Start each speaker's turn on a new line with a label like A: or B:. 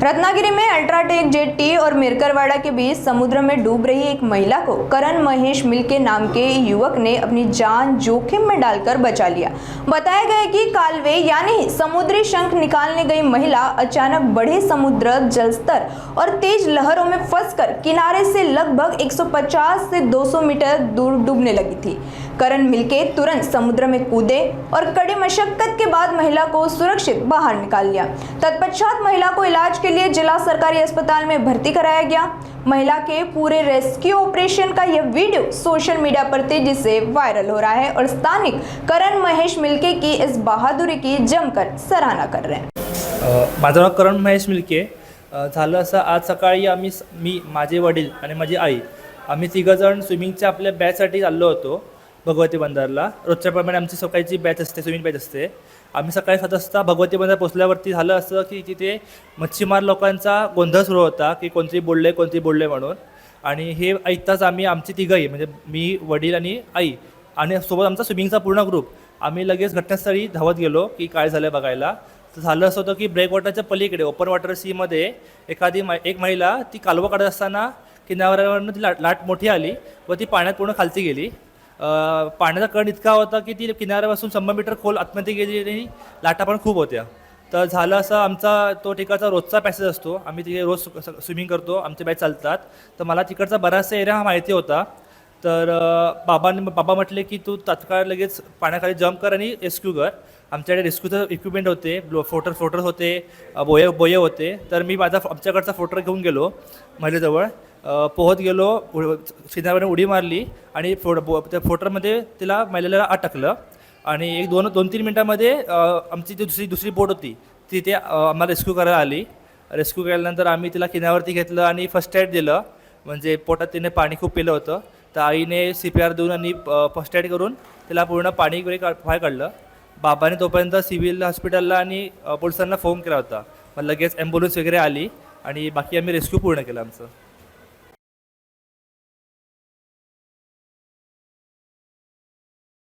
A: रत्नागिरी में UltraTech jetty और मिरकरवाड़ा के beach समुद्र में डूब रही एक महिला को करण महेश मिल के नाम के युवक ने अपनी जान जोखिम में डालकर बचा लिया। बताया गया कि कालवे यानी समुद्री शंख निकालने गई महिला अचानक बढ़े समुद्र जलस्तर और तेज लहरों में फंसकर किनारे से लगभग 150 से 200 मीटर दूर डूबने लगी थी। करण मिलके तुरंत समुद्र में कूदे और कड़ी मशक्कत के बाद महिला को सुरक्षित बाहर निकाल लिया। तत्पश्चात महिला को इलाज के लिए जिला सरकारी अस्पताल में भर्ती कराया गया। महिला के पूरे रेस्क्यू ऑपरेशन का यह वीडियो सोशल मीडिया पर तेजी से वायरल हो रहा है और स्थानिक करण महेश मिलके की इस बहादुरी की जमकर सराहना कर रहे हैं।
B: माझं नाव करण महेश मिलके। झालं असं आज सकाळी मी माझे वडील आणि माझी आई आम्ही तिघंजण स्विमिंगच्या आपल्या बॅचसाठी चाललो होतो भगवती बंदरला। रोजच्याप्रमाणे आमची सकाळची बॅच असते, स्विमिंग बॅच असते। आम्ही सकाळी 7 वाजता भगवती बंदर पोचल्यावरती झालं असं की तिथे मच्छीमार लोकांचा गोंधळ सुरू होता की कोणतरी बोलले म्हणून। आणि हे ऐकताच आम्ही आमची तिघंही म्हणजे मी, वडील आणि आई आणि सोबत आमचा स्विमिंगचा पूर्ण ग्रुप आम्ही लगेच घटनास्थळी धावत गेलो की काय झालं बघायला। तर झालं असं होतं की ब्रेकवॉटरच्या पलीकडे ओपन वॉटर सीमध्ये एक महिला ती कालवा काढत असताना किनाऱ्यावरनं ती लाट मोठी आली व ती पाण्यात पूर्ण खालती गेली। पाण्याचा कण इतका होता की ती किनाऱ्यापासून 100 मीटर खोल आतमध्ये गेली आणि लाटा पण खूप होत्या। तर झालं असं आमचा तो ठिकाणचा रोजचा पॅसेज असतो, आम्ही तिथे रोज स्विमिंग करतो, आमचे बॅच चालतात। तर मला तिकडचा बराचसा एरिया हा माहिती होता। तर बाबा म्हटले की तू तात्काळ लगेच पाण्याखाली जम्प कर आणि रेस्क्यू कर। आमच्याकडे रेस्क्यूचं इक्विपमेंट होते, फ्लोटर होते, बोये होते। तर मी आमच्याकडचा फ्लोटर घेऊन गेलो महिलेजवळ, पोहत गेलो, किनाऱ्यावर उडी मारली आणि त्या फ्लोटरमध्ये तिला महिलेला अटकलं आणि एक 2-3 मिनटामध्ये आमची जी दुसरी बोट होती ती आम्हाला रेस्क्यू करायला आली। रेस्क्यू केल्यानंतर आम्ही तिला किनाऱ्यावरती घेतलं आणि फर्स्ट एड दिलं, म्हणजे पोटात तिने पाणी खूप पिलं होतं। तर आईने CPR देऊन आणि फर्स्ट एड करून तिला पूर्ण पाणी बाहेर काढलं। बाबाने तोपर्यंत सिव्हिल हॉस्पिटलला आणि पोलिसांना फोन केला होता। मग लगेच ॲम्ब्युलन्स वगैरे आली आणि बाकी आम्ही रेस्क्यू पूर्ण केलं आमचं।